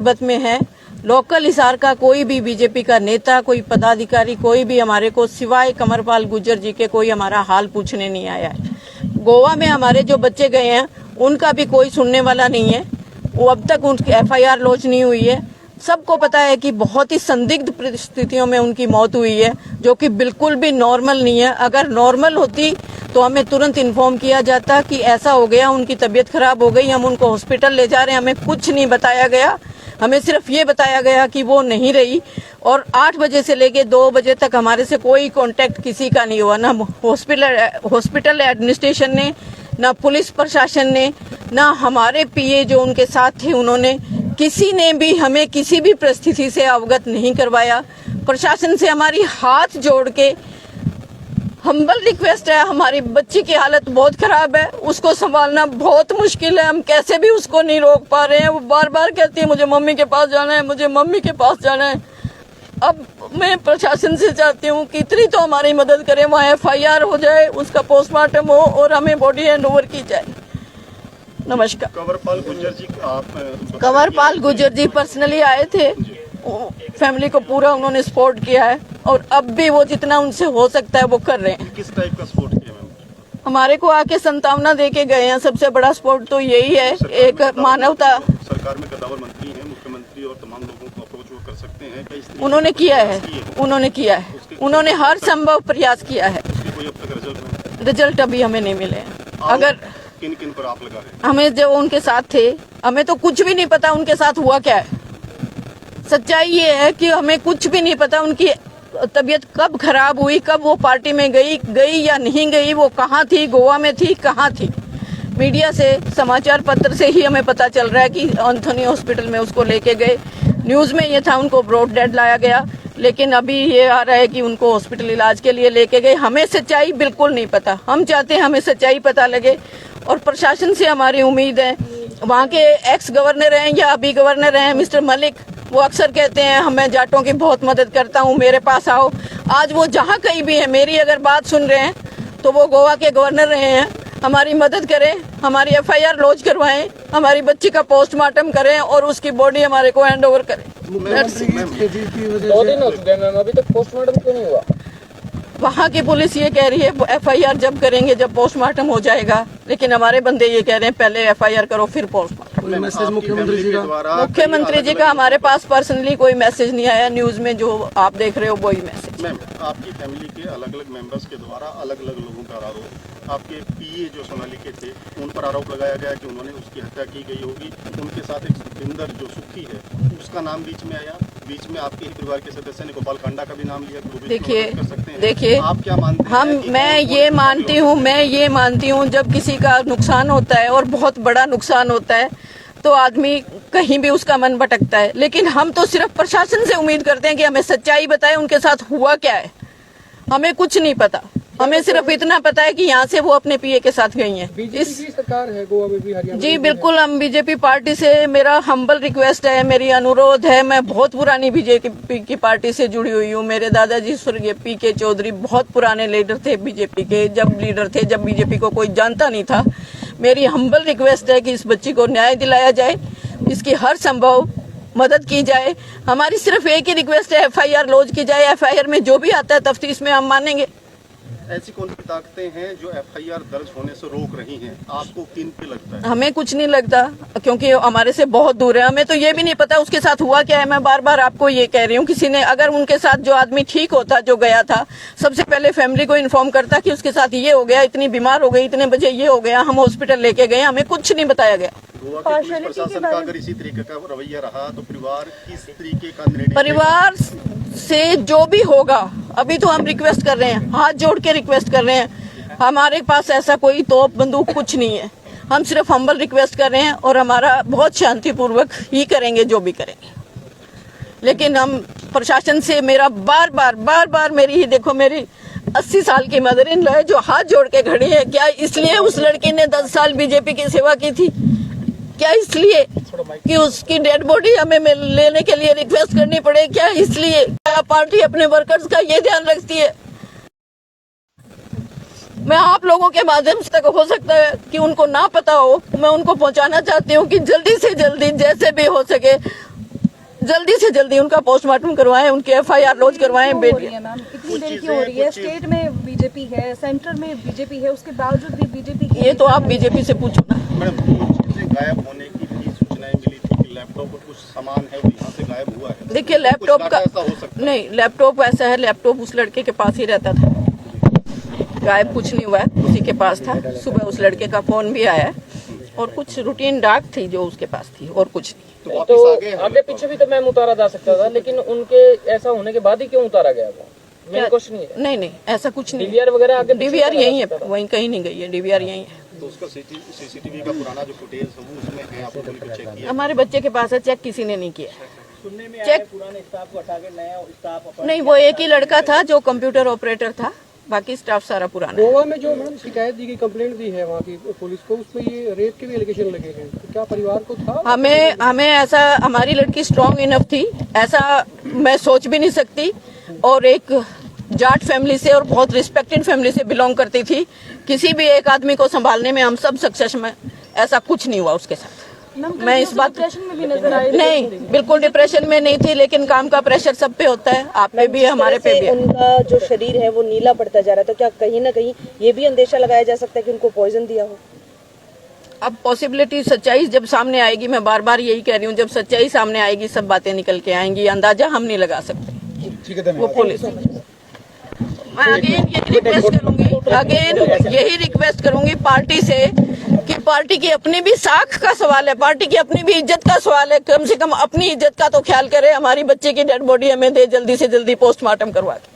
मुसीबत में है। लोकल हिसार का कोई भी बीजेपी का नेता, कोई पदाधिकारी, कोई भी हमारे को सिवाय कंवरपाल गुर्जर जी के कोई हमारा हाल पूछने नहीं आया है। गोवा में हमारे जो बच्चे गए हैं उनका भी कोई सुनने वाला नहीं है। वो अब तक उनकी एफआईआर लॉन्च नहीं हुई है। सबको पता है कि बहुत ही संदिग्ध परिस्थितियों में उनकी मौत हुई है, जो कि बिल्कुल भी नॉर्मल नहीं है। अगर नॉर्मल होती तो हमें तुरंत इन्फॉर्म किया जाता कि ऐसा हो गया, उनकी तबीयत खराब हो गई, हम उनको हॉस्पिटल ले जा रहे हैं। हमें कुछ नहीं बताया गया। हमें सिर्फ ये बताया गया कि वो नहीं रही, और 8 बजे से लेके 2 बजे तक हमारे से कोई कांटेक्ट किसी का नहीं हुआ। ना हॉस्पिटल एडमिनिस्ट्रेशन ने, ना पुलिस प्रशासन ने, ना हमारे पीए जो उनके साथ थे उन्होंने, किसी ने भी हमें किसी भी परिस्थिति से अवगत नहीं करवाया। प्रशासन से हमारी हाथ जोड़ के हम्बल रिक्वेस्ट है, हमारी बच्ची की हालत बहुत खराब है, उसको संभालना बहुत मुश्किल है। हम कैसे भी उसको नहीं रोक पा रहे हैं। वो बार बार कहती है मुझे मम्मी के पास जाना है, मुझे मम्मी के पास जाना है। अब मैं प्रशासन से चाहती हूँ कि इतनी तो हमारी मदद करें, वहाँ एफआईआर हो जाए, उसका पोस्टमार्टम हो और हमें बॉडी हैंड ओवर की जाए। नमस्कार। कंवरपाल गुर्जर जी पर्सनली आए थे, फैमिली को पूरा उन्होंने सपोर्ट किया है, और अब भी वो जितना उनसे हो सकता है वो कर रहे हैं। किस टाइप का सपोर्ट किया मैम? हमारे को आके संतावना दे के गए हैं। सबसे बड़ा सपोर्ट तो यही है, एक मानवता। सरकार में कदावर मंत्री हैं, मुख्यमंत्री और तमाम लोगों को अप्रोच वो कर सकते हैं। उन्होंने किया है, उन्होंने हर संभव प्रयास किया है। कोई अब तक रिजल्ट अभी हमें नहीं मिले हैं। अगर किन किन पर आप लगा रहे हैं? हमें जो उनके साथ थे, हमें तो कुछ भी नहीं पता उनके साथ हुआ क्या है। सच्चाई ये है कि हमें कुछ भी नहीं पता उनकी तबीयत कब खराब हुई, कब वो पार्टी में गई या नहीं गई, वो कहाँ थी, गोवा में थी, कहाँ थी। मीडिया से, समाचार पत्र से ही हमें पता चल रहा है कि एंथोनी हॉस्पिटल में उसको लेके गए। न्यूज में ये था उनको ब्रॉड डेड लाया गया, लेकिन अभी ये आ रहा है कि उनको हॉस्पिटल इलाज के लिए लेके गए। हमें सच्चाई बिल्कुल नहीं पता। हम चाहते हैं हमें सच्चाई पता लगे, और प्रशासन से हमारी उम्मीद है। वहाँ के एक्स गवर्नर हैं या अभी गवर्नर हैं मिस्टर मलिक, वो अक्सर कहते हैं मैं जाटों की बहुत मदद करता हूँ, मेरे पास आओ। आज वो जहाँ कहीं भी है, मेरी अगर बात सुन रहे हैं तो वो गोवा के गवर्नर रहे हैं। हमारी मदद करें, हमारी एफआईआर लॉन्च करवाएं, हमारी बच्ची का पोस्टमार्टम करें और उसकी बॉडी हमारे को हैंड ओवर करें। 2 दिन हो चुके हैं मैम, अभी तक पोस्टमार्टम क्यों नहीं हुआ? वहाँ की पुलिस ये कह रही है एफआईआर जब करेंगे, जब पोस्टमार्टम हो जाएगा, लेकिन हमारे बंदे ये कह रहे हैं पहले एफआईआर करो फिर पोस्टमार्टम। मैसेज मुख्यमंत्री जी का हमारे पास पर्सनली कोई मैसेज नहीं आया। न्यूज में जो आप देख रहे हो वही मैसेज। मैम, आपकी फैमिली के अलग अलग मेंबर्स के द्वारा अलग अलग लोगों का आरोप, आपके पीए जो सोनाली के थे उन पर आरोप लगाया गया कि उन्होंने उसकी हत्या की गई होगी। उनके साथ एक सुखविंदर जो सुखी है, उसका नाम बीच में आया। बीच में आपके ही परिवार के सदस्य ने गोपाल कांडा का भी नाम लिया। देखिए, आप क्या मानते हैं? मैं ये मानती हूँ जब किसी का नुकसान होता है और बहुत बड़ा नुकसान होता है तो आदमी कहीं भी उसका मन भटकता है, लेकिन हम तो सिर्फ प्रशासन से उम्मीद करते हैं कि हमें सच्चाई बताए, उनके साथ हुआ क्या है। हमें कुछ नहीं पता। हमें सिर्फ इतना पता है कि यहाँ से वो अपने पीए के साथ गई हैं। इस सरकार है गोवा में भी, हरियाणा जी बिल्कुल, हम बीजेपी पार्टी से, मेरा हम्बल रिक्वेस्ट है, मेरी अनुरोध है। मैं बहुत पुरानी बीजेपी की पार्टी से जुड़ी हुई हूँ। मेरे दादाजी स्वर्गीय पीके चौधरी बहुत पुराने लीडर थे बीजेपी के, जब बीजेपी को कोई जानता नहीं था। मेरी हम्बल रिक्वेस्ट है कि इस बच्ची को न्याय दिलाया जाए, इसकी हर संभव मदद की जाए। हमारी सिर्फ एक ही रिक्वेस्ट है, एफआईआर लॉन्च की जाए। एफआईआर में जो भी आता है तफ्तीश में हम मानेंगे। ऐसी कौन सी ताकतें हैं जो एफआईआर दर्ज होने से रोक रही हैं? आपको किन पे लगता है? हमें कुछ नहीं लगता, क्योंकि हमारे से बहुत दूर है। हमें तो ये भी नहीं पता उसके साथ हुआ क्या है। मैं बार बार आपको ये कह रही हूँ, किसी ने अगर उनके साथ जो आदमी ठीक होता, जो गया था, सबसे पहले फैमिली को इन्फॉर्म करता कि उसके साथ ये हो गया, इतनी बीमार हो गई, इतने बजे ये हो गया, हम हॉस्पिटल लेके गए। हमें कुछ नहीं बताया गया। गोवा के पुलिस प्रशासन का अगर इसी तरीके का रवैया रहा तो परिवार किस तरीके का निर्णय? परिवार से जो भी होगा, अभी तो हम रिक्वेस्ट कर रहे हैं, हाथ जोड़ के रिक्वेस्ट कर रहे हैं। हमारे पास ऐसा कोई तोप बंदूक कुछ नहीं है। हम सिर्फ हम्बल रिक्वेस्ट कर रहे हैं, और हमारा बहुत शांतिपूर्वक ही करेंगे जो भी करेंगे। लेकिन हम प्रशासन से, मेरा बार बार मेरी 80 साल की मदर इन लॉ है जो हाथ जोड़ के खड़ी है। क्या इसलिए उस लड़की ने 10 साल बीजेपी की सेवा की थी? क्या इसलिए कि उसकी डेड बॉडी हमें लेने के लिए रिक्वेस्ट करनी पड़े? क्या इसलिए? क्या पार्टी अपने वर्कर्स का ये ध्यान रखती है? मैं आप लोगों के माध्यम से, हो सकता है कि उनको ना पता हो, मैं उनको पहुंचाना चाहती हूँ कि जल्दी से जल्दी जैसे भी हो सके जल्दी से जल्दी उनका पोस्टमार्टम करवाएं, उनके FIR लॉन्च करवाएं। क्यों हो रही है मैम, इतनी देर क्यों हो रही है? स्टेट में बीजेपी है, सेंटर में बीजेपी है, उसके बावजूद भी बीजेपी ये तो आप बीजेपी से पूछो ना। मैडम, कुछ चीजें गायब होने की भी सूचनाएं मिली थी कि लैपटॉप और कुछ सामान है वो यहाँ से गायब हुआ है। देखिए लैपटॉप कुछ का डाटा ऐसा हो सकता है? नहीं, लैपटॉप ऐसा है, लैपटॉप उस लड़के के पास ही रहता था, गायब कुछ नहीं हुआ है, उसी के पास था। सुबह उस लड़के का फोन भी आया और कुछ रूटीन डाक थी जो उसके पास थी और कुछ नहीं। तो वापस आगे है आगे पीछे भी तो मैम उतारा जा सकता था, लेकिन उनके ऐसा होने के बाद ही क्यों उतारा गया वो? मेन क्वेश्चन ये है। नहीं, ऐसा कुछ नहीं। DVR वगैरह आगे DVR यही है, वहीं कहीं नहीं गई है, DVR यही है। तो उसका CCTV का पुराना जो फुटेज है वो उसमें है, आपने बिल्कुल चेक किया? हमारे बच्चे के पास है, चेक किसी ने नहीं किया। सुनने में चेक पुराने स्टाफ को हटा के नया स्टाफ। नहीं, वो एक ही लड़का था जो कंप्यूटर ऑपरेटर था, बाकी स्टाफ सारा पुराना है। गोवा में जो मैडम शिकायत दी गई, कंप्लेंट दी है वहाँ की पुलिस को, उसमें ये रेप के भी एलिगेशन लगे हैं, तो क्या परिवार को था? हमें ऐसा, हमारी लड़की स्ट्रांग इनफ थी, ऐसा मैं सोच भी नहीं सकती, और एक जाट फैमिली से और बहुत रिस्पेक्टेड फैमिली से बिलोंग करती थी। किसी भी एक आदमी को संभालने में हम सब सक्सेस में, ऐसा कुछ नहीं हुआ उसके साथ। मैं इस बात डिप्रेशन में भी नजर आई। नहीं, बिल्कुल डिप्रेशन में नहीं थी, लेकिन काम का प्रेशर सब पे होता है, आप पे भी है, हमारे पे भी है। उनका जो शरीर है वो नीला पड़ता जा रहा है, तो क्या कहीं ना कहीं ये भी अंदेशा लगाया जा सकता है कि उनको पॉइजन दिया हो? अब पॉसिबिलिटी, सच्चाई जब सामने आएगी, मैं बार बार यही कह रही हूँ, जब सच्चाई सामने आएगी सब बातें निकल के आएंगी, अंदाजा हम नहीं लगा सकते। वो पुलिस, मैं अगेन यही रिक्वेस्ट करूंगी पार्टी से कि पार्टी की अपनी भी साख का सवाल है, पार्टी की अपनी भी इज्जत का सवाल है, कम से कम अपनी इज्जत का तो ख्याल करे। हमारी बच्चे की डेड बॉडी हमें दे, जल्दी से जल्दी पोस्टमार्टम करवा के।